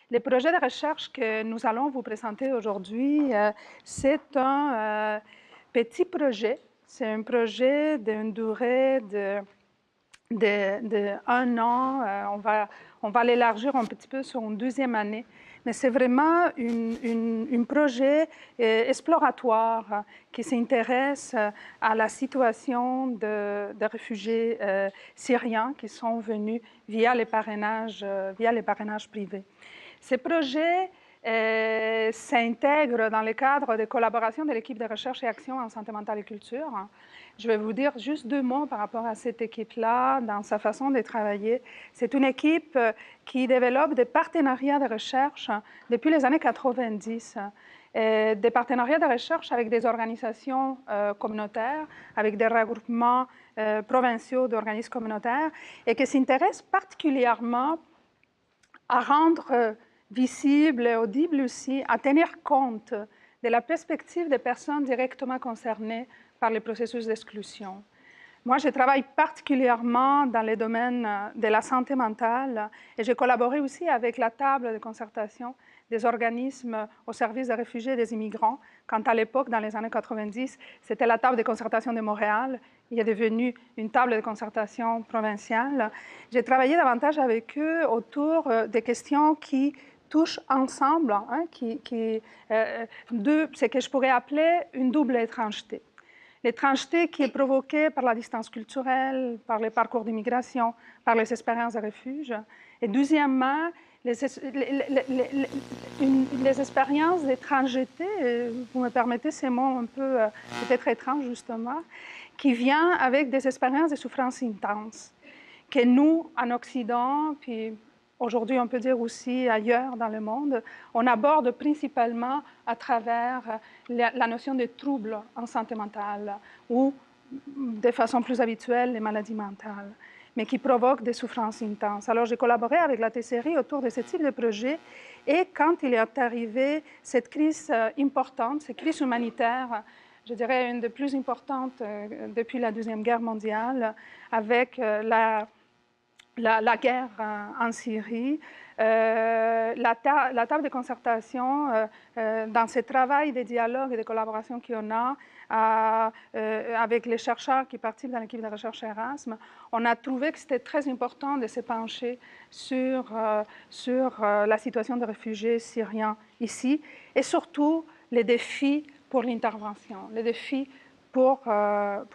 Le projet de recherche que nous allons vous présenter aujourd'hui, c'est un petit projet. C'est un projet d'une durée de 1 an. On va l'élargir un petit peu sur une deuxième année. Mais c'est vraiment un projet exploratoire qui s'intéresse à la situation de réfugiés syriens qui sont venus via les parrainages privés. Ces projets s'intègrent dans le cadre de collaboration de l'équipe de recherche et action en santé mentale et culture. Je vais vous dire juste 2 mots par rapport à cette équipe-là, dans sa façon de travailler. C'est une équipe qui développe des partenariats de recherche depuis les années 90. Des partenariats de recherche avec des organisations communautaires, avec des regroupements provinciaux d'organismes communautaires, et qui s'intéressent particulièrement à rendre visible et audible aussi, à tenir compte de la perspective des personnes directement concernées par les processus d'exclusion. Moi, je travaille particulièrement dans le domaine de la santé mentale et j'ai collaboré aussi avec la table de concertation des organismes au service des réfugiés et des immigrants, quand à l'époque, dans les années 90, c'était la table de concertation de Montréal. Il est devenu une table de concertation provinciale. J'ai travaillé davantage avec eux autour des questions qui touchent ensemble, ce que je pourrais appeler une double étrangeté. L'étrangeté qui est provoquée par la distance culturelle, par les parcours d'immigration, par les expériences de refuge. Et deuxièmement, les expériences d'étrangeté, vous me permettez ces mots un peu peut-être étranges justement, qui vient avec des expériences de souffrance intense, que nous, en Occident, puis aujourd'hui on peut dire aussi ailleurs dans le monde, on aborde principalement à travers la notion de troubles en santé mentale ou de façon plus habituelle les maladies mentales, mais qui provoquent des souffrances intenses. Alors j'ai collaboré avec la TCRI autour de ce type de projet et quand il est arrivé cette crise importante, cette crise humanitaire, je dirais une des plus importantes depuis la Deuxième Guerre mondiale, avec la guerre en Syrie, la table de concertation, dans ce travail de dialogue et de collaboration qu'on a avec les chercheurs qui participent dans l'équipe de recherche Erasme, on a trouvé que c'était très important de se pencher sur la situation des réfugiés syriens ici et surtout les défis pour l'intervention, les défis pour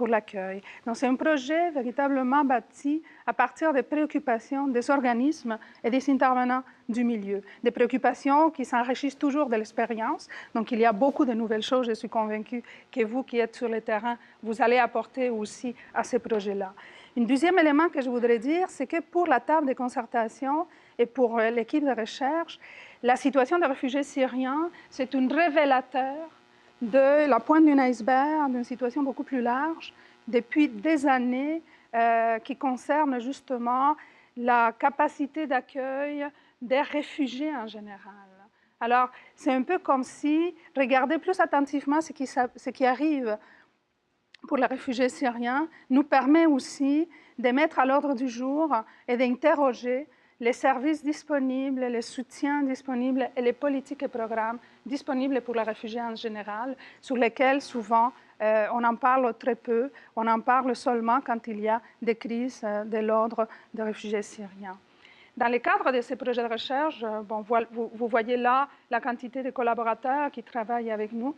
l'accueil. Donc c'est un projet véritablement bâti à partir des préoccupations des organismes et des intervenants du milieu. Des préoccupations qui s'enrichissent toujours de l'expérience. Donc il y a beaucoup de nouvelles choses, je suis convaincue que vous qui êtes sur le terrain, vous allez apporter aussi à ces projets-là. Un deuxième élément que je voudrais dire, c'est que pour la table de concertation et pour l'équipe de recherche, la situation des réfugiés syriens, c'est un révélateur de la pointe d'un iceberg, d'une situation beaucoup plus large, depuis des années, qui concerne justement la capacité d'accueil des réfugiés en général. Alors, c'est un peu comme si regarder plus attentivement ce qui arrive pour les réfugiés syriens nous permet aussi de mettre à l'ordre du jour et d'interroger les services disponibles, les soutiens disponibles et les politiques et programmes disponibles pour les réfugiés en général, sur lesquels souvent on en parle très peu, on en parle seulement quand il y a des crises de l'ordre des réfugiés syriens. Dans le cadre de ces projets de recherche, vous voyez là la quantité de collaborateurs qui travaillent avec nous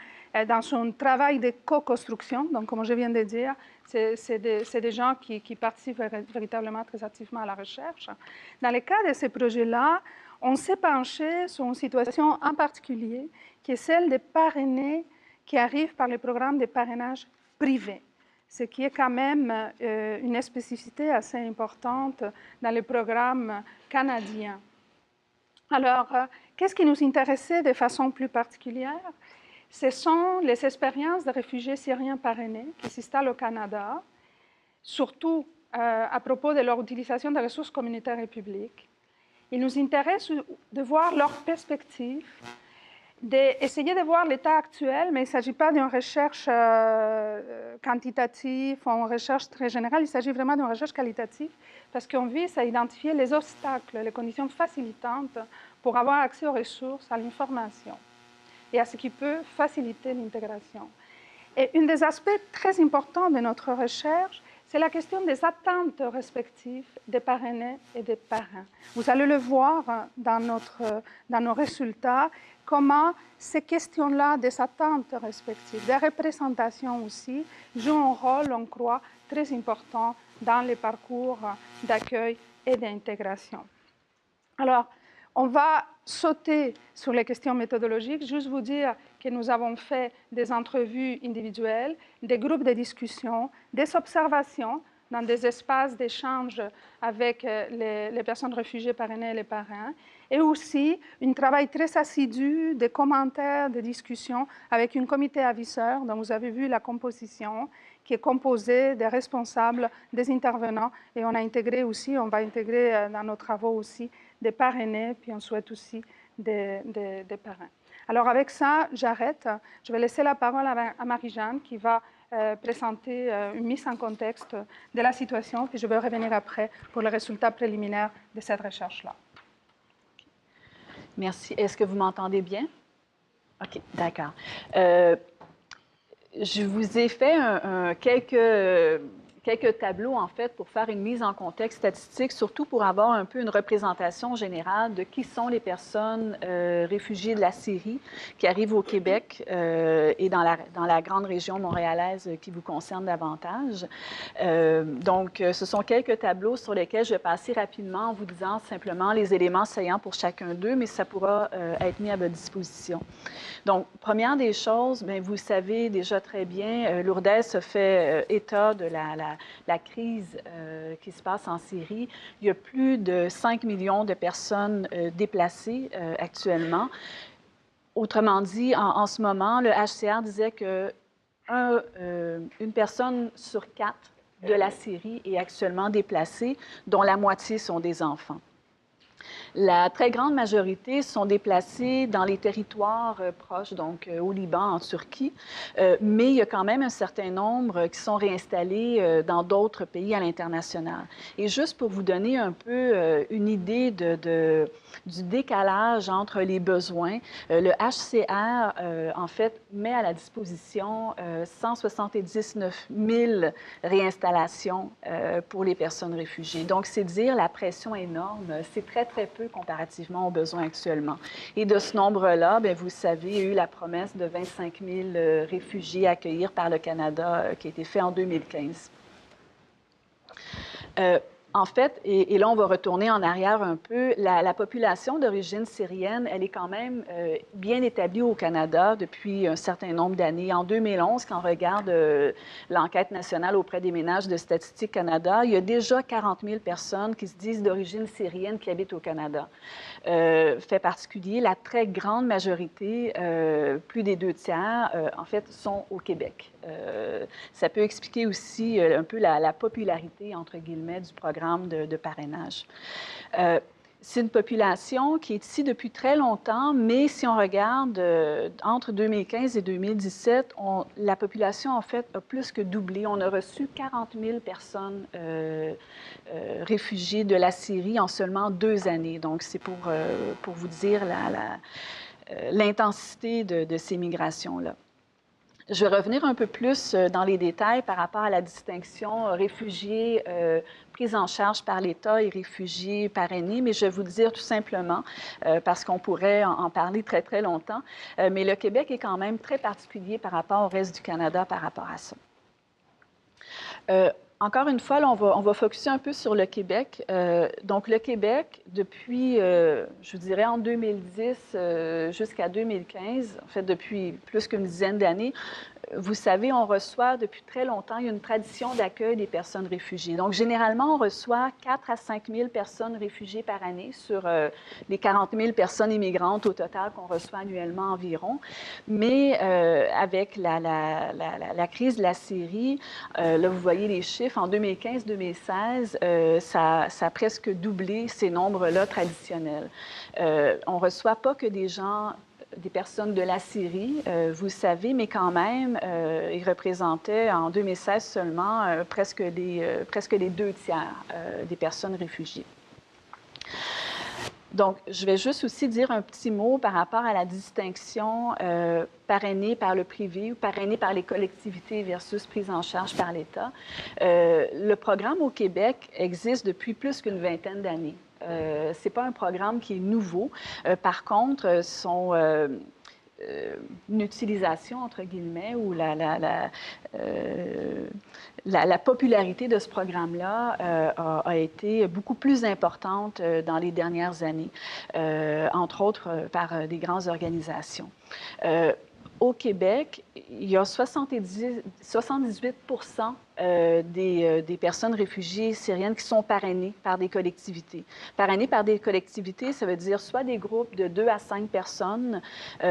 dans son travail de co-construction. Donc, comme je viens de dire, c'est des gens qui participent véritablement très activement à la recherche. Dans le cas de ces projets-là, on s'est penché sur une situation en particulier qui est celle des parrainés qui arrivent par le programme de parrainage privé, ce qui est quand même une spécificité assez importante dans le programme canadien. Alors, qu'est-ce qui nous intéressait de façon plus particulière? Ce sont les expériences de réfugiés syriens parrainés qui s'installent au Canada, surtout à propos de leur utilisation des ressources communautaires et publiques. Il nous intéresse de voir leur perspective d'essayer de voir l'état actuel, mais il ne s'agit pas d'une recherche quantitative ou une recherche très générale, il s'agit vraiment d'une recherche qualitative, parce qu'on vise à identifier les obstacles, les conditions facilitantes pour avoir accès aux ressources, à l'information et à ce qui peut faciliter l'intégration. Et un des aspects très importants de notre recherche, c'est la question des attentes respectives des parrainés et des parrains. Vous allez le voir dans nos résultats, comment ces questions-là des attentes respectives, des représentations aussi, jouent un rôle, on croit, très important dans les parcours d'accueil et d'intégration. Alors, on va sauter sur les questions méthodologiques, juste vous dire que nous avons fait des entrevues individuelles, des groupes de discussion, des observations dans des espaces d'échange avec les personnes réfugiées parrainées et les parrains, et aussi un travail très assidu de commentaires, de discussions avec un comité aviseur dont vous avez vu la composition, qui est composé des responsables, des intervenants, et on a intégré aussi, on va intégrer dans nos travaux aussi des parrainés, puis on souhaite aussi des parrains. Alors avec ça, j'arrête. Je vais laisser la parole à Marie-Jeanne qui va présenter une mise en contexte de la situation, puis je vais revenir après pour les résultats préliminaires de cette recherche-là. Merci. Est-ce que vous m'entendez bien? OK, d'accord. Je vous ai fait quelques tableaux, en fait, pour faire une mise en contexte statistique, surtout pour avoir un peu une représentation générale de qui sont les personnes réfugiées de la Syrie qui arrivent au Québec et dans la grande région montréalaise qui vous concerne davantage. Donc, ce sont quelques tableaux sur lesquels je vais passer rapidement en vous disant simplement les éléments saillants pour chacun d'eux, mais ça pourra être mis à votre disposition. Donc, première des choses, bien, vous savez déjà très bien, Lourdes a fait état de la crise qui se passe en Syrie. Il y a plus de 5 millions de personnes déplacées actuellement. Autrement dit, en ce moment, le HCR disait que une personne sur 4 de la Syrie est actuellement déplacée, dont la moitié sont des enfants. La très grande majorité sont déplacés dans les territoires proches, donc au Liban, en Turquie, mais il y a quand même un certain nombre qui sont réinstallés dans d'autres pays à l'international. Et juste pour vous donner un peu une idée du décalage entre les besoins, le HCR, en fait, met à la disposition 179 000 réinstallations pour les personnes réfugiées. Donc, c'est dire la pression énorme. C'est très, très peu comparativement aux besoins actuellement. Et de ce nombre-là, bien, vous savez, il y a eu la promesse de 25 000 réfugiés à accueillir par le Canada qui a été fait en 2015. En fait, et là, on va retourner en arrière un peu, la population d'origine syrienne, elle est quand même bien établie au Canada depuis un certain nombre d'années. En 2011, quand on regarde l'enquête nationale auprès des ménages de Statistique Canada, il y a déjà 40 000 personnes qui se disent d'origine syrienne qui habitent au Canada. Fait particulier, la très grande majorité, plus des 2/3, en fait, sont au Québec. Ça peut expliquer aussi un peu la popularité, entre guillemets, du programme de parrainage. C'est une population qui est ici depuis très longtemps, mais si on regarde entre 2015 et 2017, la population, en fait, a plus que doublé. On a reçu 40 000 personnes réfugiées de la Syrie en seulement 2 années. Donc, c'est pour vous dire l'intensité de ces migrations-là. Je vais revenir un peu plus dans les détails par rapport à la distinction réfugiés pris en charge par l'État et réfugiés parrainés, mais je vais vous dire tout simplement, parce qu'on pourrait en parler très, très longtemps, mais le Québec est quand même très particulier par rapport au reste du Canada par rapport à ça. Encore une fois, là, on va focuser un peu sur le Québec. Donc, le Québec, depuis, je dirais, en 2010 jusqu'à 2015, en fait, depuis plus qu'une dizaine d'années, vous savez, on reçoit depuis très longtemps, il y a une tradition d'accueil des personnes réfugiées. Donc, généralement, on reçoit 4 à 5 000 personnes réfugiées par année sur les 40 000 personnes immigrantes au total qu'on reçoit annuellement environ. Mais avec la crise de la Syrie, là, vous voyez les chiffres, en 2015-2016, ça a presque doublé ces nombres-là traditionnels. On ne reçoit pas que des gens des personnes de la Syrie, vous le savez, mais quand même, ils représentaient en 2016 seulement presque les 2 tiers des personnes réfugiées. Donc, je vais juste aussi dire un petit mot par rapport à la distinction parrainée par le privé ou parrainée par les collectivités versus prise en charge par l'État. Le programme au Québec existe depuis plus qu'une vingtaine d'années. Ce n'est pas un programme qui est nouveau. Par contre, une utilisation, entre guillemets, ou la popularité de ce programme-là a été beaucoup plus importante dans les dernières années, entre autres par des grandes organisations. Au Québec, il y a 78 des personnes réfugiées syriennes qui sont parrainées par des collectivités. Parrainées par des collectivités, ça veut dire soit des groupes de 2 à 5 personnes,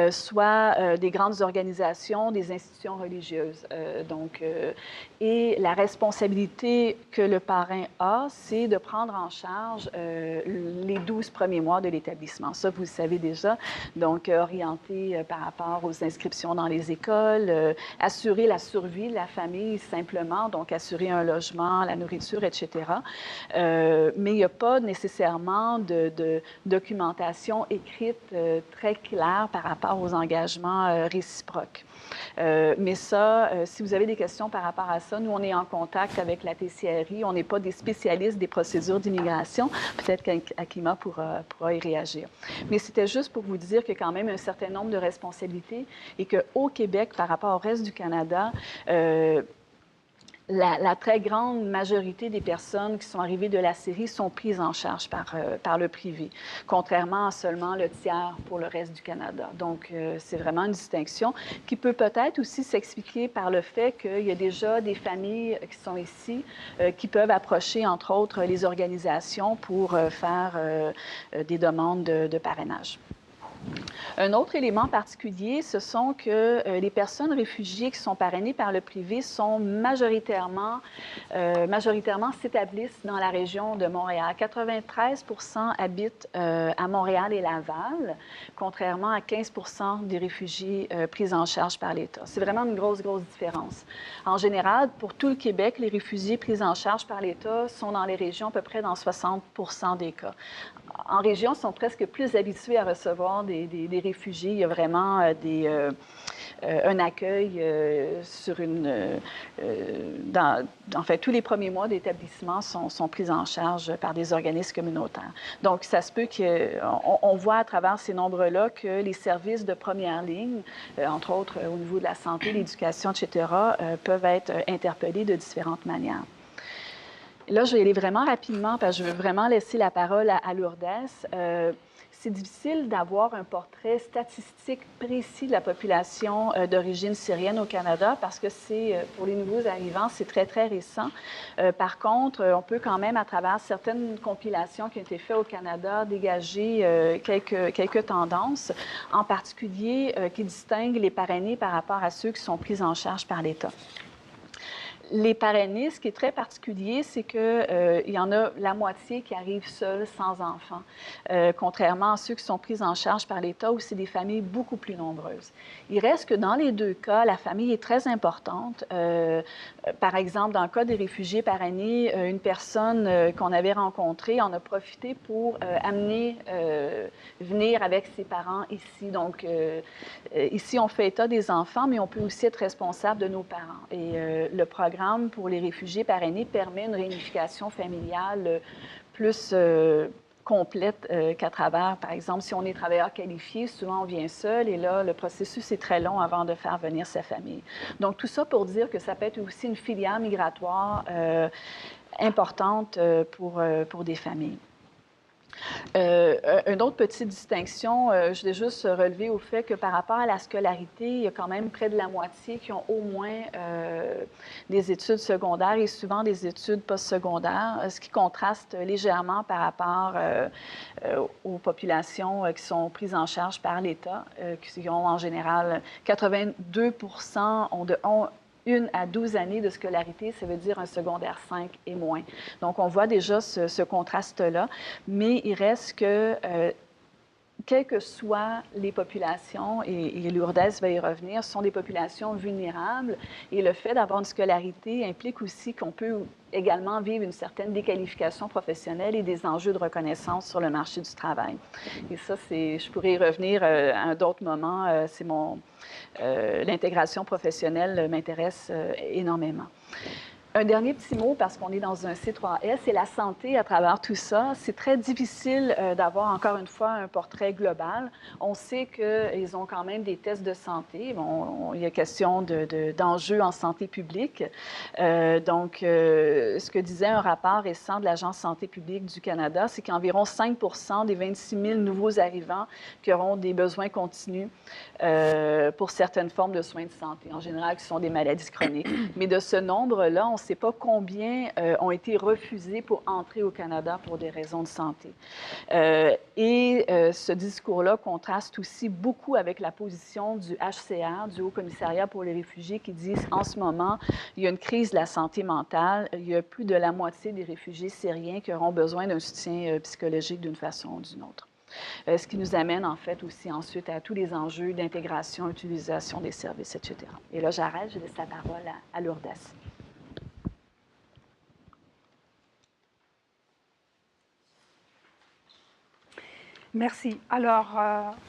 soit des grandes organisations, des institutions religieuses. Et la responsabilité que le parrain a, c'est de prendre en charge les 12 premiers mois de l'établissement. Ça, vous le savez déjà. Donc, orienté par rapport aux inscriptions dans les écoles, assurer la survie de la famille simplement, donc assurer un logement, la nourriture, etc. Mais il n'y a pas nécessairement de documentation écrite très claire par rapport aux engagements réciproques. Mais ça, si vous avez des questions par rapport à ça, nous, on est en contact avec la TCRI. On n'est pas des spécialistes des procédures d'immigration. Peut-être qu'Akima pourra y réagir. Mais c'était juste pour vous dire qu'il y a quand même un certain nombre de responsabilités et qu'au Québec, par rapport au reste du Canada, la très grande majorité des personnes qui sont arrivées de la Syrie sont prises en charge par le privé, contrairement à seulement le tiers pour le reste du Canada. Donc, c'est vraiment une distinction qui peut peut-être aussi s'expliquer par le fait qu'il y a déjà des familles qui sont ici, qui peuvent approcher, entre autres, les organisations pour faire des demandes de parrainage. Un autre élément particulier, ce sont que les personnes réfugiées qui sont parrainées par le privé sont majoritairement s'établissent dans la région de Montréal. 93 % habitent à Montréal et Laval, contrairement à 15 % des réfugiés pris en charge par l'État. C'est vraiment une grosse différence. En général, pour tout le Québec, les réfugiés pris en charge par l'État sont dans les régions à peu près dans 60 % des cas. En région, ils sont presque plus habitués à recevoir des réfugiés. Il y a vraiment un accueil sur en fait, tous les premiers mois d'établissement sont pris en charge par des organismes communautaires. Donc, ça se peut qu'on voit à travers ces nombres-là que les services de première ligne, entre autres au niveau de la santé, l'éducation, etc., peuvent être interpellés de différentes manières. Là, je vais aller vraiment rapidement parce que je veux vraiment laisser la parole à Lourdes. C'est difficile d'avoir un portrait statistique précis de la population d'origine syrienne au Canada parce que pour les nouveaux arrivants, c'est très récent. Par contre, on peut quand même, à travers certaines compilations qui ont été faites au Canada, dégager quelques tendances, en particulier qui distinguent les parrainés par rapport à ceux qui sont pris en charge par l'État. Les parrainés, ce qui est très particulier, c'est qu'il y en a la moitié qui arrivent seuls, sans enfants, contrairement à ceux qui sont pris en charge par l'État, où c'est des familles beaucoup plus nombreuses. Il reste que dans les 2 cas, la famille est très importante. Par exemple, dans le cas des réfugiés parrainés, une personne qu'on avait rencontrée en a profité pour venir avec ses parents ici. Donc, ici, on fait état des enfants, mais on peut aussi être responsable de nos parents. Et le programme pour les réfugiés parrainés permet une réunification familiale plus complète qu'à travers, par exemple, si on est travailleur qualifié, souvent on vient seul et là, le processus est très long avant de faire venir sa famille. Donc, tout ça pour dire que ça peut être aussi une filière migratoire importante pour des familles. Une autre petite distinction, je voulais juste relever au fait que par rapport à la scolarité, il y a quand même près de la moitié qui ont au moins des études secondaires et souvent des études postsecondaires, ce qui contraste légèrement par rapport aux populations qui sont prises en charge par l'État, qui ont en général 82 % ont de 1 à 12 années de scolarité, ça veut dire un secondaire 5 et moins. Donc, on voit déjà ce contraste-là, mais il reste que quelles que soient les populations, et Lourdes va y revenir, sont des populations vulnérables. Et le fait d'avoir une scolarité implique aussi qu'on peut également vivre une certaine déqualification professionnelle et des enjeux de reconnaissance sur le marché du travail. Et ça, je pourrais y revenir à un autre moment. L'intégration professionnelle m'intéresse énormément. Un dernier petit mot, parce qu'on est dans un C3S, c'est la santé à travers tout ça. C'est très difficile d'avoir, encore une fois, un portrait global. On sait qu'ils ont quand même des tests de santé. Bon, il y a question d'enjeux en santé publique. Ce que disait un rapport récent de l'Agence santé publique du Canada, c'est qu'environ 5 des 26 000 nouveaux arrivants qui auront des besoins continus pour certaines formes de soins de santé, en général, qui sont des maladies chroniques. Mais de ce nombre-là, on ne sait pas combien ont été refusés pour entrer au Canada pour des raisons de santé. Ce discours-là contraste aussi beaucoup avec la position du HCR, du Haut-Commissariat pour les réfugiés, qui dit en ce moment, il y a une crise de la santé mentale. Il y a plus de la moitié des réfugiés syriens qui auront besoin d'un soutien psychologique d'une façon ou d'une autre. Ce qui nous amène en fait aussi ensuite à tous les enjeux d'intégration, utilisation des services, etc. Et là, j'arrête, je laisse la parole à Lourdes. Merci. Alors,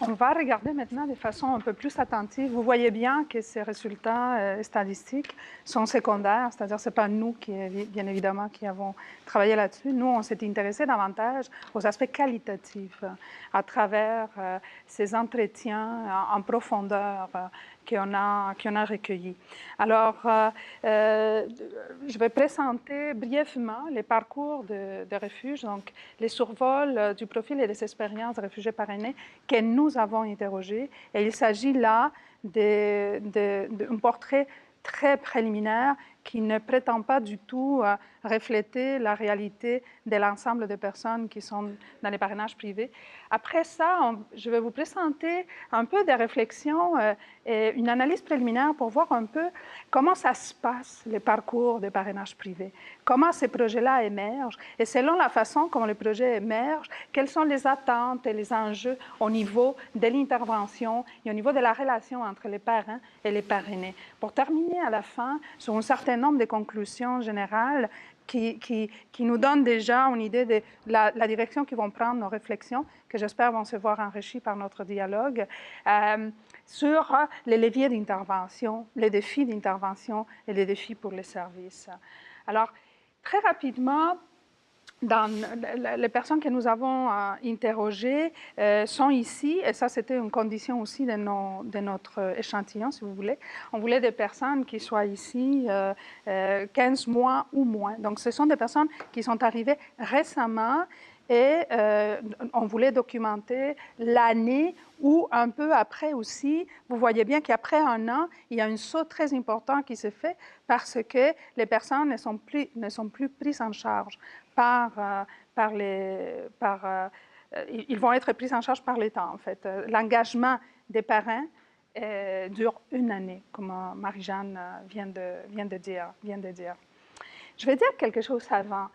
on va regarder maintenant de façon un peu plus attentive. Vous voyez bien que ces résultats statistiques sont secondaires, c'est-à-dire que ce n'est pas nous qui, bien évidemment, qui avons travaillé là-dessus. Nous, on s'est intéressé davantage aux aspects qualitatifs à travers ces entretiens en profondeur qu'on a recueillis. Alors, je vais présenter brièvement les parcours de refuge, donc les survols du profil et des expériences de réfugiés parrainés que nous avons interrogés. Et il s'agit là d'un portrait très préliminaire qui ne prétend pas du tout refléter la réalité de l'ensemble des personnes qui sont dans les parrainages privés. Après ça, je vais vous présenter un peu des réflexions et une analyse préliminaire pour voir un peu comment ça se passe, les parcours de parrainage privé, comment ces projets-là émergent, et selon la façon comment les projets émergent, quelles sont les attentes et les enjeux au niveau de l'intervention et au niveau de la relation entre les parrains et les parrainés. Pour terminer à la fin sur un certain nombre de conclusions générales qui nous donnent déjà une idée de la direction qui vont prendre nos réflexions, que j'espère vont se voir enrichies par notre dialogue, sur les leviers d'intervention, les défis d'intervention et les défis pour les services. Alors, très rapidement, les personnes que nous avons interrogées sont ici, et ça c'était une condition aussi de notre échantillon, si vous voulez. On voulait des personnes qui soient ici 15 mois ou moins. Donc ce sont des personnes qui sont arrivées récemment et on voulait documenter l'année ou un peu après aussi. Vous voyez bien qu'après un an, il y a un saut très important qui se fait parce que les personnes ne sont plus prises en charge ils vont être pris en charge par l'État, en fait. L'engagement des parrains dure une année, comme Marie-Jeanne vient de dire. Je vais dire quelque chose avant.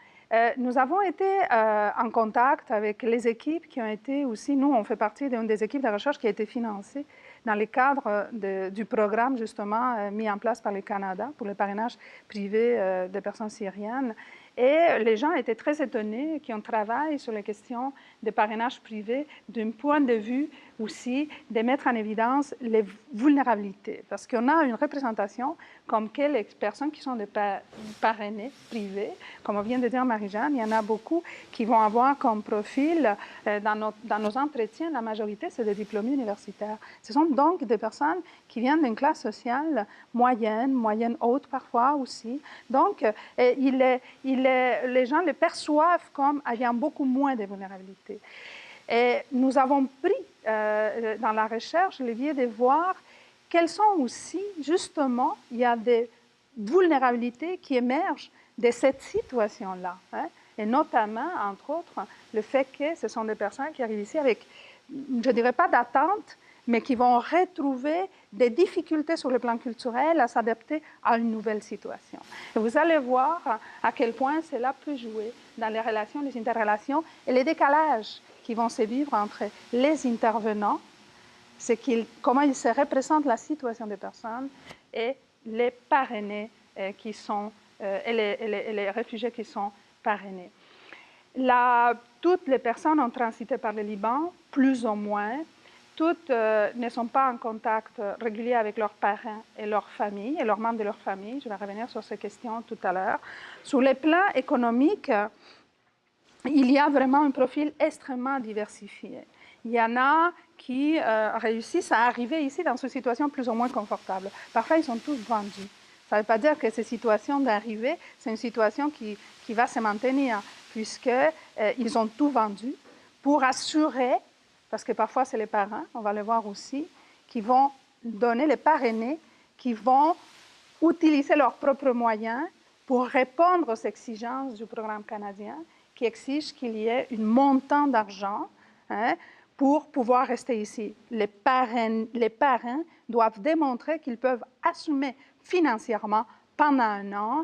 Nous avons été en contact avec les équipes qui ont été aussi, nous, on fait partie d'une des équipes de recherche qui a été financée dans le cadre du programme, justement, mis en place par le Canada pour le parrainage privé des personnes syriennes. Et les gens étaient très étonnés qu'on travaille sur les questions de parrainage privé d'un point de vue aussi de mettre en évidence les vulnérabilités. Parce qu'on a une représentation comme que les personnes qui sont des parrainés privés, comme on vient de dire Marie-Jeanne, il y en a beaucoup qui vont avoir comme profil, dans nos entretiens, la majorité, c'est des diplômés universitaires. Ce sont donc des personnes qui viennent d'une classe sociale moyenne haute parfois aussi. Donc, les gens les perçoivent comme ayant beaucoup moins de vulnérabilité. Et nous avons pris dans la recherche le biais de voir quelles sont aussi, justement, il y a des vulnérabilités qui émergent de cette situation-là. Hein, et notamment, entre autres, le fait que ce sont des personnes qui arrivent ici avec, je ne dirais pas d'attente, mais qui vont retrouver des difficultés sur le plan culturel à s'adapter à une nouvelle situation. Et vous allez voir à quel point cela peut jouer dans les relations, les interrelations et les décalages qui vont se vivre entre les intervenants, comment ils se représentent la situation des personnes, et les parrainés qui sont, et les réfugiés qui sont parrainés. Toutes les personnes ont transité par le Liban, plus ou moins. Toutes ne sont pas en contact régulier avec leurs parents et leurs familles, et leurs membres de leur famille. Je vais revenir sur ces questions tout à l'heure. Sur le plan économique, il y a vraiment un profil extrêmement diversifié. Il y en a qui réussissent à arriver ici dans une situation plus ou moins confortable. Parfois, ils sont tous vendus. Ça ne veut pas dire que ces situations d'arrivée, c'est une situation qui va se maintenir, puisqu'ils ont tout vendu pour assurer, parce que parfois c'est les parents, on va le voir aussi, qui vont donner, les parrainés, qui vont utiliser leurs propres moyens pour répondre aux exigences du programme canadien, qui exige qu'il y ait un montant d'argent pour pouvoir rester ici. Les parrains doivent démontrer qu'ils peuvent assumer financièrement pendant un an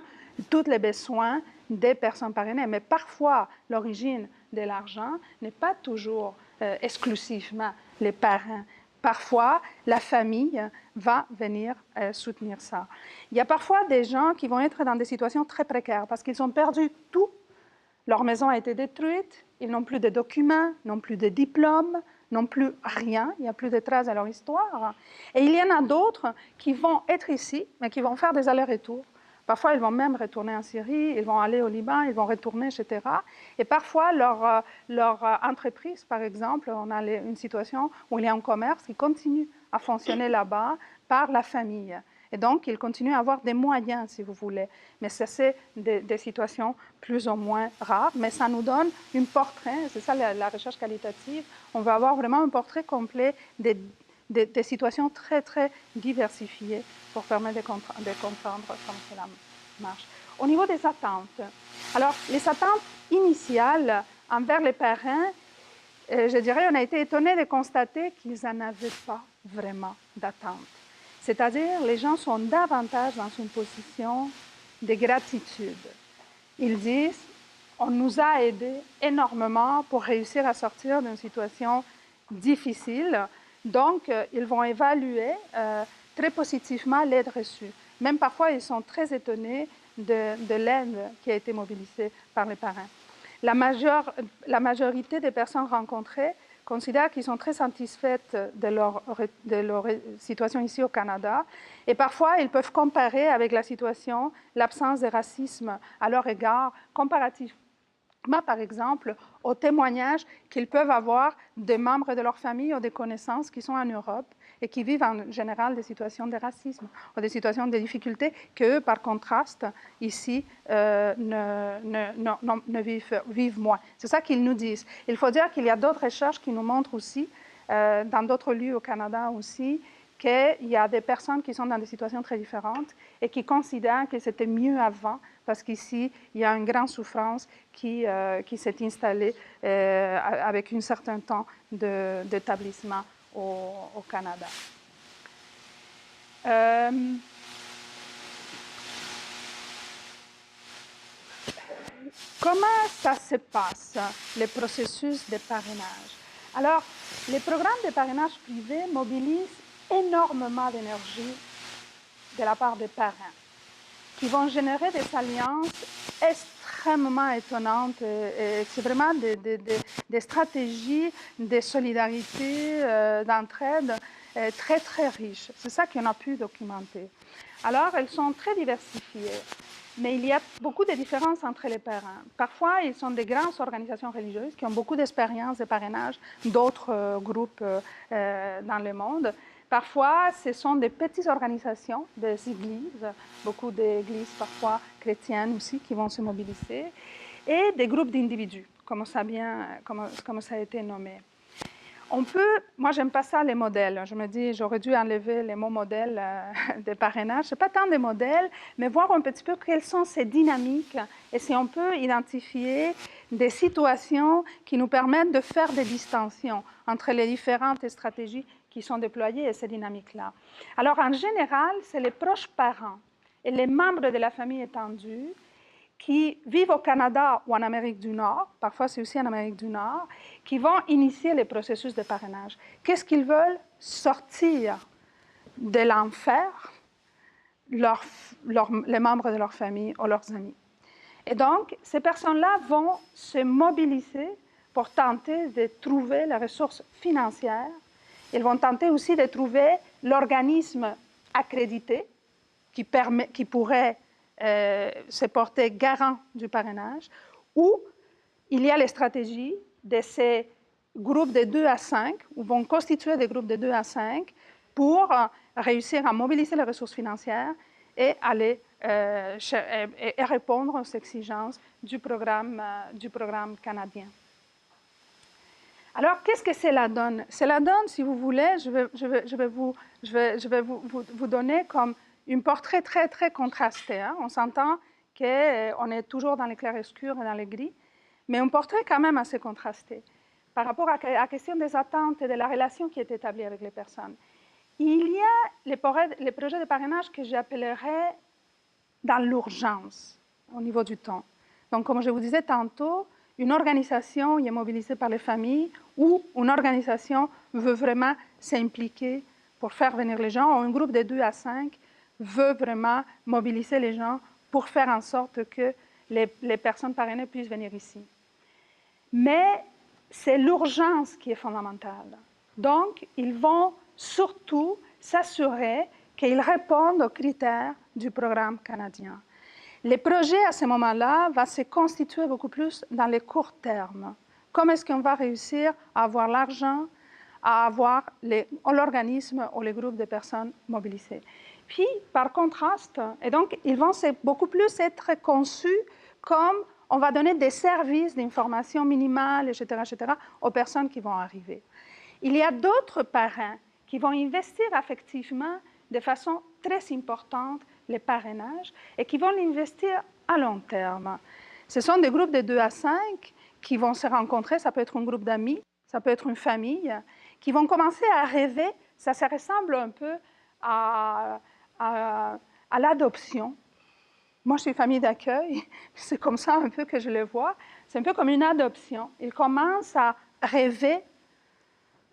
tous les besoins des personnes parrainées. Mais parfois, l'origine de l'argent n'est pas toujours exclusivement les parrains. Parfois, la famille va venir soutenir ça. Il y a parfois des gens qui vont être dans des situations très précaires parce qu'ils ont perdu tout. Leur maison a été détruite, ils n'ont plus de documents, n'ont plus de diplômes, n'ont plus rien, il n'y a plus de traces de leur histoire. Et il y en a d'autres qui vont être ici, mais qui vont faire des allers-retours. Parfois, ils vont même retourner en Syrie, ils vont aller au Liban, ils vont retourner, etc. Et parfois, leur entreprise, par exemple, on a une situation où il y a un commerce qui continue à fonctionner là-bas par la famille. Et donc, ils continuent à avoir des moyens, si vous voulez. Mais ça, c'est des situations plus ou moins rares. Mais ça nous donne un portrait, c'est ça la recherche qualitative. On va avoir vraiment un portrait complet des situations très, très diversifiées pour permettre de comprendre comment cela marche. Au niveau des attentes, alors, les attentes initiales envers les parrains, je dirais, on a été étonnés de constater qu'ils n'en avaient pas vraiment d'attente. C'est-à-dire, les gens sont davantage dans une position de gratitude. Ils disent, on nous a aidés énormément pour réussir à sortir d'une situation difficile. Donc, ils vont évaluer très positivement l'aide reçue. Même parfois, ils sont très étonnés de l'aide qui a été mobilisée par les parrains. La majorité des personnes rencontrées considèrent qu'ils sont très satisfaits de leur situation ici au Canada. Et parfois, ils peuvent comparer avec la situation, l'absence de racisme à leur égard, comparativement, par exemple, aux témoignages qu'ils peuvent avoir des membres de leur famille ou des connaissances qui sont en Europe et qui vivent en général des situations de racisme ou des situations de difficultés qu'eux, par contraste, ici, vivent moins. C'est ça qu'ils nous disent. Il faut dire qu'il y a d'autres recherches qui nous montrent aussi, dans d'autres lieux au Canada aussi, qu'il y a des personnes qui sont dans des situations très différentes et qui considèrent que c'était mieux avant parce qu'ici, il y a une grande souffrance qui s'est installée avec un certain temps d'établissement au Canada. Comment ça se passe, le processus de parrainage? Alors, les programmes de parrainage privé mobilisent énormément d'énergie de la part des parrains, qui vont générer des alliances extrêmement étonnantes. C'est vraiment des stratégies de solidarité, d'entraide très, très riches. C'est ça qu'on a pu documenter. Alors, elles sont très diversifiées. Mais il y a beaucoup de différences entre les parrains. Parfois, ils sont des grandes organisations religieuses qui ont beaucoup d'expérience de parrainage d'autres groupes dans le monde. Parfois, ce sont des petites organisations, des églises, beaucoup d'églises parfois chrétiennes aussi qui vont se mobiliser, et des groupes d'individus, comme ça a été nommé. Moi, j'aime pas ça, les modèles. Je me dis, j'aurais dû enlever les mots modèles de parrainage. Ce n'est pas tant des modèles, mais voir un petit peu quelles sont ces dynamiques et si on peut identifier des situations qui nous permettent de faire des distinctions entre les différentes stratégies qui sont déployées et ces dynamiques-là. Alors, en général, c'est les proches parents et les membres de la famille étendue qui vivent au Canada ou en Amérique du Nord, parfois c'est aussi en Amérique du Nord, qui vont initier les processus de parrainage. Qu'est-ce qu'ils veulent? Sortir de l'enfer les membres de leur famille ou leurs amis. Et donc, ces personnes-là vont se mobiliser pour tenter de trouver les ressources financières. Ils vont tenter aussi de trouver l'organisme accrédité qui pourrait se porter garant du parrainage, ou il y a les stratégies de ces groupes de 2 à 5, ou vont constituer des groupes de 2 à 5 pour réussir à mobiliser les ressources financières et aller et répondre aux exigences du programme canadien. Alors, qu'est-ce que c'est la donne? C'est la donne, si vous voulez, je vais vous donner comme un portrait très, très contrasté. Hein? On s'entend qu'on est toujours dans les clairs-obscurs et dans les gris, mais un portrait quand même assez contrasté par rapport à la question des attentes et de la relation qui est établie avec les personnes. Il y a les projets de parrainage que j'appellerais dans l'urgence au niveau du temps. Donc, comme je vous disais tantôt, une organisation est mobilisée par les familles ou une organisation veut vraiment s'impliquer pour faire venir les gens, ou un groupe de 2 à 5 veut vraiment mobiliser les gens pour faire en sorte que les personnes parrainées puissent venir ici. Mais c'est l'urgence qui est fondamentale. Donc, ils vont surtout s'assurer qu'ils répondent aux critères du programme canadien. Les projets, à ce moment-là, vont se constituer beaucoup plus dans les courts termes. Comment est-ce qu'on va réussir à avoir l'argent, à avoir l'organisme ou les groupes de personnes mobilisées? Puis, par contraste, et donc, ils vont beaucoup plus être conçus comme on va donner des services d'information minimale, etc., aux personnes qui vont arriver. Il y a d'autres parrains qui vont investir effectivement de façon très importante les parrainages et qui vont l'investir à long terme. Ce sont des groupes de 2 à 5 qui vont se rencontrer, ça peut être un groupe d'amis, ça peut être une famille, qui vont commencer à rêver, ça ressemble un peu à l'adoption. Moi, je suis famille d'accueil, c'est comme ça un peu que je le vois. C'est un peu comme une adoption. Ils commencent à rêver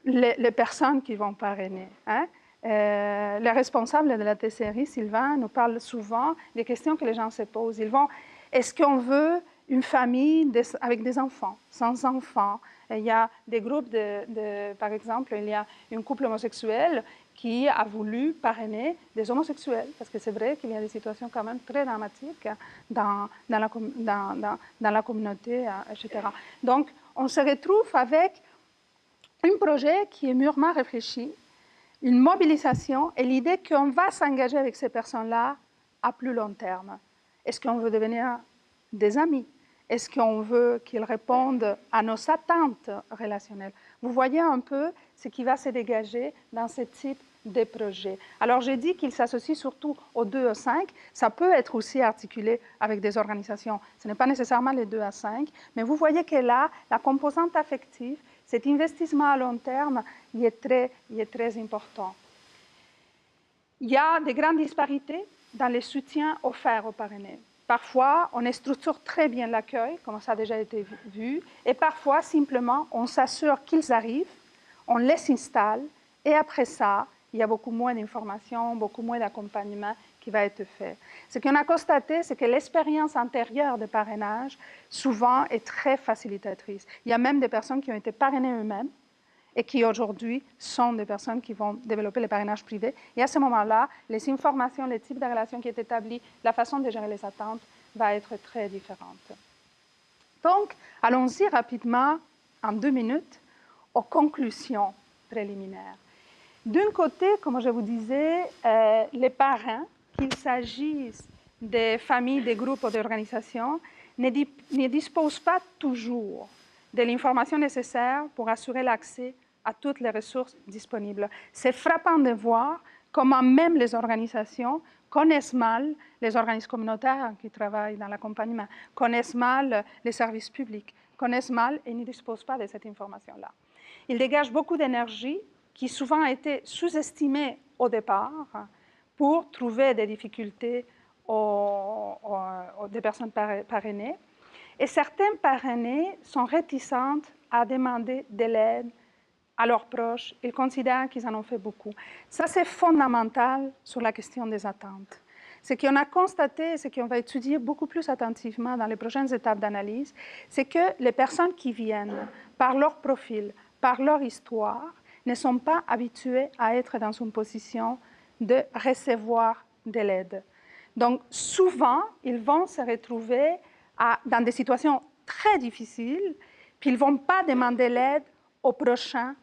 les personnes qui vont parrainer. Hein? Le responsable de la TCRI, Sylvain, nous parle souvent des questions que les gens se posent. Est-ce qu'on veut une famille avec des enfants, sans enfants? Il y a des groupes, par exemple, il y a un couple homosexuel qui a voulu parrainer des homosexuels, parce que c'est vrai qu'il y a des situations quand même très dramatiques dans la communauté, etc. Donc, on se retrouve avec un projet qui est mûrement réfléchi, une mobilisation et l'idée qu'on va s'engager avec ces personnes-là à plus long terme. Est-ce qu'on veut devenir des amis? Est-ce qu'on veut qu'ils répondent à nos attentes relationnelles? Vous voyez un peu ce qui va se dégager dans ce type de projet. Alors, j'ai dit qu'il s'associe surtout aux 2 à 5. Ça peut être aussi articulé avec des organisations. Ce n'est pas nécessairement les 2 à 5, mais vous voyez que là, la composante affective, cet investissement à long terme, il est très important. Il y a des grandes disparités dans les soutiens offerts aux parrainés. Parfois, on structure très bien l'accueil, comme ça a déjà été vu, et parfois, simplement, on s'assure qu'ils arrivent, on les installe, et après ça, il y a beaucoup moins d'informations, beaucoup moins d'accompagnement qui va être fait. Ce qu'on a constaté, c'est que l'expérience antérieure de parrainage, souvent, est très facilitatrice. Il y a même des personnes qui ont été parrainées eux-mêmes et qui, aujourd'hui, sont des personnes qui vont développer le parrainage privé. Et à ce moment-là, les informations, les types de relations qui sont établis, la façon de gérer les attentes va être très différente. Donc, allons-y rapidement, en 2 minutes, aux conclusions préliminaires. D'un côté, comme je vous disais, les parrains, qu'il s'agisse des familles, des groupes ou d'organisations, ne disposent pas toujours de l'information nécessaire pour assurer l'accès à toutes les ressources disponibles. C'est frappant de voir comment même les organisations connaissent mal les organismes communautaires qui travaillent dans l'accompagnement, connaissent mal les services publics, connaissent mal et ne disposent pas de cette information-là. Ils dégagent beaucoup d'énergie qui souvent a été sous-estimée au départ pour trouver des difficultés des personnes parrainées. Et certains parrainés sont réticents à demander de l'aide à leurs proches. Ils considèrent qu'ils en ont fait beaucoup. Ça, c'est fondamental sur la question des attentes. Ce qu'on a constaté, ce qu'on va étudier beaucoup plus attentivement dans les prochaines étapes d'analyse, c'est que les personnes qui viennent, par leur profil, par leur histoire, ne sont pas habituées à être dans une position de recevoir de l'aide. Donc, souvent, ils vont se retrouver dans des situations très difficiles, puis ils ne vont pas demander l'aide aux prochains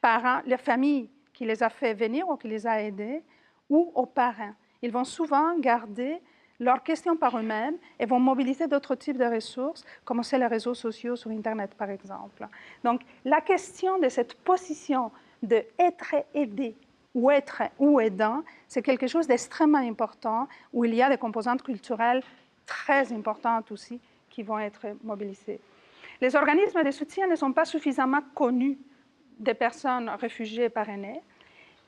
parents, la famille qui les a fait venir ou qui les a aidés, ou aux parents. Ils vont souvent garder leurs questions par eux-mêmes et vont mobiliser d'autres types de ressources, comme c'est les réseaux sociaux sur Internet, par exemple. Donc, la question de cette position d'être aidé ou aidant, c'est quelque chose d'extrêmement important, où il y a des composantes culturelles très importantes aussi qui vont être mobilisées. Les organismes de soutien ne sont pas suffisamment connus des personnes réfugiées parrainées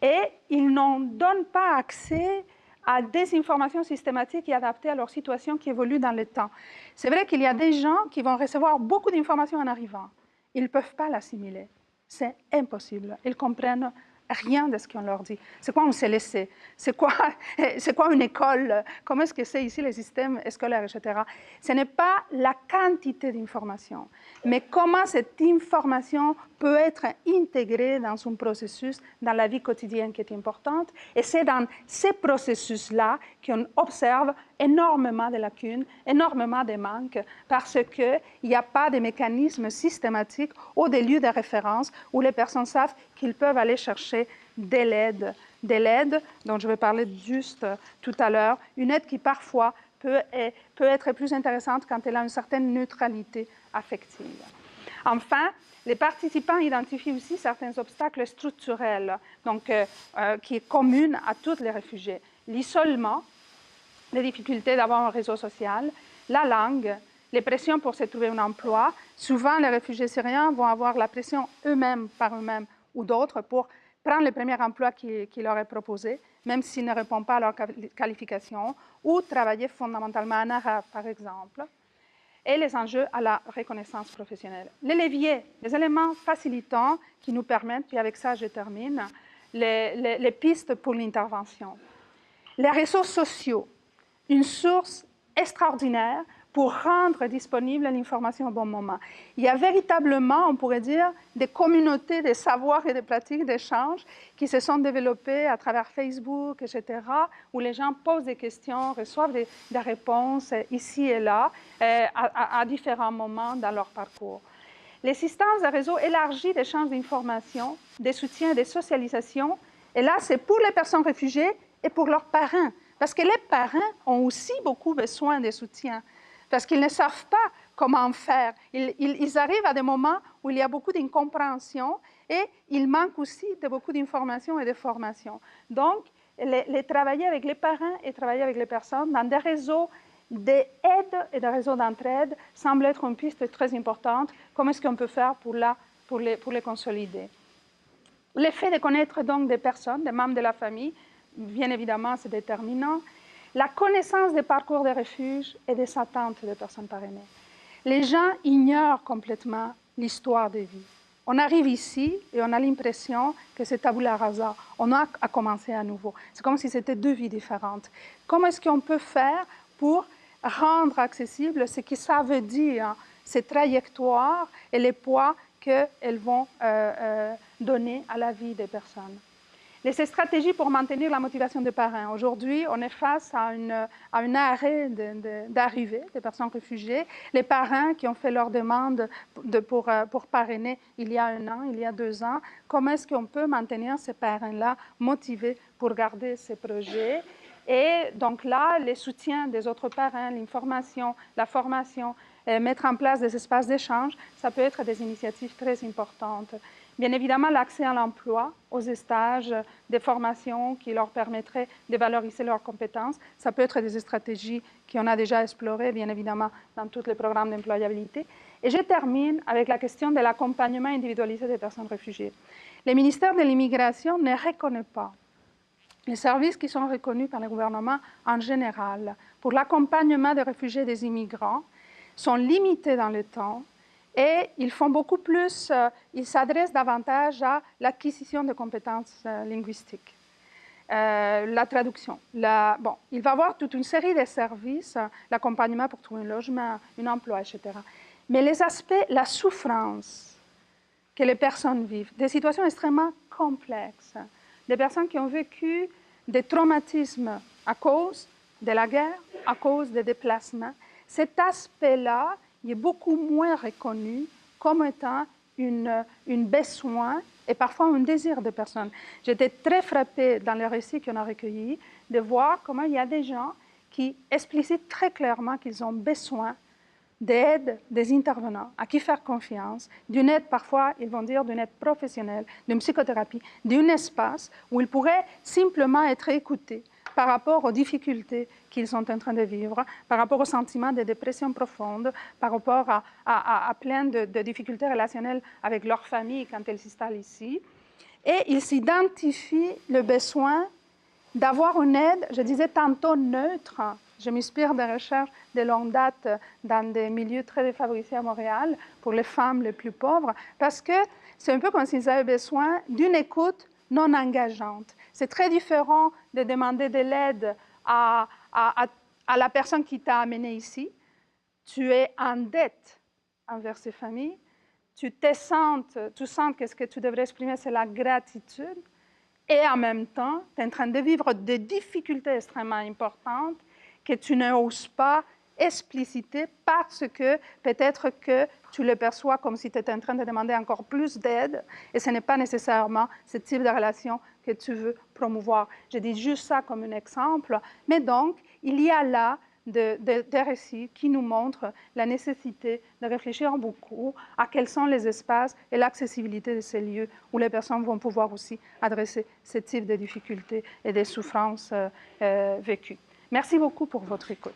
et ils n'en donnent pas accès à des informations systématiques et adaptées à leur situation qui évoluent dans le temps. C'est vrai qu'il y a des gens qui vont recevoir beaucoup d'informations en arrivant. Ils ne peuvent pas l'assimiler. C'est impossible. Ils comprennent rien de ce qu'on leur dit. C'est quoi un CLSC? C'est quoi une école? Comment est-ce que c'est ici le système scolaire, etc. Ce n'est pas la quantité d'informations, mais comment cette information peut être intégrée dans un processus, dans la vie quotidienne qui est importante. Et c'est dans ces processus-là qu'on observe énormément de lacunes, énormément de manques, parce qu'il n'y a pas de mécanismes systématiques ou des lieux de référence où les personnes savent qu'ils peuvent aller chercher de l'aide dont je vais parler juste tout à l'heure, une aide qui parfois peut être plus intéressante quand elle a une certaine neutralité affective. Enfin, les participants identifient aussi certains obstacles structurels, donc, qui est commune à tous les réfugiés. L'isolement, les difficultés d'avoir un réseau social, la langue, les pressions pour se trouver un emploi. Souvent, les réfugiés syriens vont avoir la pression eux-mêmes, par eux-mêmes ou d'autres, pour prendre le premier emploi qui leur est proposé, même s'ils ne répondent pas à leurs qualifications, ou travailler fondamentalement en arabe, par exemple. Et les enjeux à la reconnaissance professionnelle. Les leviers, les éléments facilitants qui nous permettent, puis avec ça je termine, les pistes pour l'intervention. Les réseaux sociaux, une source extraordinaire pour rendre disponible l'information au bon moment. Il y a véritablement, on pourrait dire, des communautés de savoirs et de pratiques d'échange qui se sont développées à travers Facebook, etc., où les gens posent des questions, reçoivent des réponses ici et là, à différents moments dans leur parcours. L'existence d'un réseau élargi d'échanges d'informations, de soutien et de socialisation, et là, c'est pour les personnes réfugiées et pour leurs parents, parce que les parents ont aussi beaucoup besoin de soutien, parce qu'ils ne savent pas comment faire. Ils arrivent à des moments où il y a beaucoup d'incompréhension et il manque aussi de beaucoup d'informations et de formations. Donc, les travailler avec les parents et travailler avec les personnes dans des réseaux d'aide et des réseaux d'entraide semble être une piste très importante. Comment est-ce qu'on peut faire pour les consolider? Le fait de connaître donc des personnes, des membres de la famille, bien évidemment, c'est déterminant. La connaissance des parcours de refuge et des attentes des personnes parrainées. Les gens ignorent complètement l'histoire des vies. On arrive ici et on a l'impression que c'est tabula rasa. On a à commencer à nouveau. C'est comme si c'était deux vies différentes. Comment est-ce qu'on peut faire pour rendre accessible ce que ça veut dire, ces trajectoires et les poids qu'elles vont donner à la vie des personnes? Les stratégies pour maintenir la motivation des parents. Aujourd'hui, on est face à un arrêt d'arrivée des personnes réfugiées. Les parents qui ont fait leur demande pour parrainer il y a 1 an, il y a 2 ans, comment est-ce qu'on peut maintenir ces parents-là motivés pour garder ces projets? Et donc là, les soutiens des autres parents, l'information, la formation, mettre en place des espaces d'échange, ça peut être des initiatives très importantes. Bien évidemment, l'accès à l'emploi, aux stages, des formations qui leur permettraient de valoriser leurs compétences. Ça peut être des stratégies qu'on a déjà explorées, bien évidemment, dans tous les programmes d'employabilité. Et je termine avec la question de l'accompagnement individualisé des personnes réfugiées. Le ministère de l'Immigration ne reconnaît pas les services qui sont reconnus par le gouvernement en général pour l'accompagnement des réfugiés et des immigrants sont limités dans le temps et ils font beaucoup plus, ils s'adressent davantage à l'acquisition de compétences linguistiques. La traduction. Il va y avoir toute une série de services, l'accompagnement pour trouver un logement, un emploi, etc. Mais les aspects, la souffrance que les personnes vivent, des situations extrêmement complexes, des personnes qui ont vécu des traumatismes à cause de la guerre, à cause des déplacements, cet aspect-là il est beaucoup moins reconnu comme étant une besoin et parfois un désir de personnes. J'étais très frappée dans les récits qu'on a recueillis de voir comment il y a des gens qui explicitent très clairement qu'ils ont besoin d'aide des intervenants, à qui faire confiance, d'une aide parfois, ils vont dire, d'une aide professionnelle, d'une psychothérapie, d'un espace où ils pourraient simplement être écoutés par rapport aux difficultés qu'ils sont en train de vivre, par rapport au sentiment de dépression profonde, par rapport à plein de difficultés relationnelles avec leur famille quand elles s'installent ici. Et ils s'identifient le besoin d'avoir une aide, je disais tantôt neutre. Je m'inspire des recherches de longue date dans des milieux très défavorisés à Montréal pour les femmes les plus pauvres, parce que c'est un peu comme s'ils avaient besoin d'une écoute non engageante. C'est très différent de demander de l'aide à la personne qui t'a amené ici. Tu es en dette envers ces familles. Tu sens que ce que tu devrais exprimer, c'est la gratitude. Et en même temps, tu es en train de vivre des difficultés extrêmement importantes que tu n'oses pas expliciter parce que peut-être que tu le perçois comme si tu étais en train de demander encore plus d'aide et ce n'est pas nécessairement ce type de relation que tu veux promouvoir. Je dis juste ça comme un exemple, mais donc il y a là des récits qui nous montrent la nécessité de réfléchir beaucoup à quels sont les espaces et l'accessibilité de ces lieux où les personnes vont pouvoir aussi adresser ce type de difficultés et de souffrances vécues. Merci beaucoup pour votre écoute.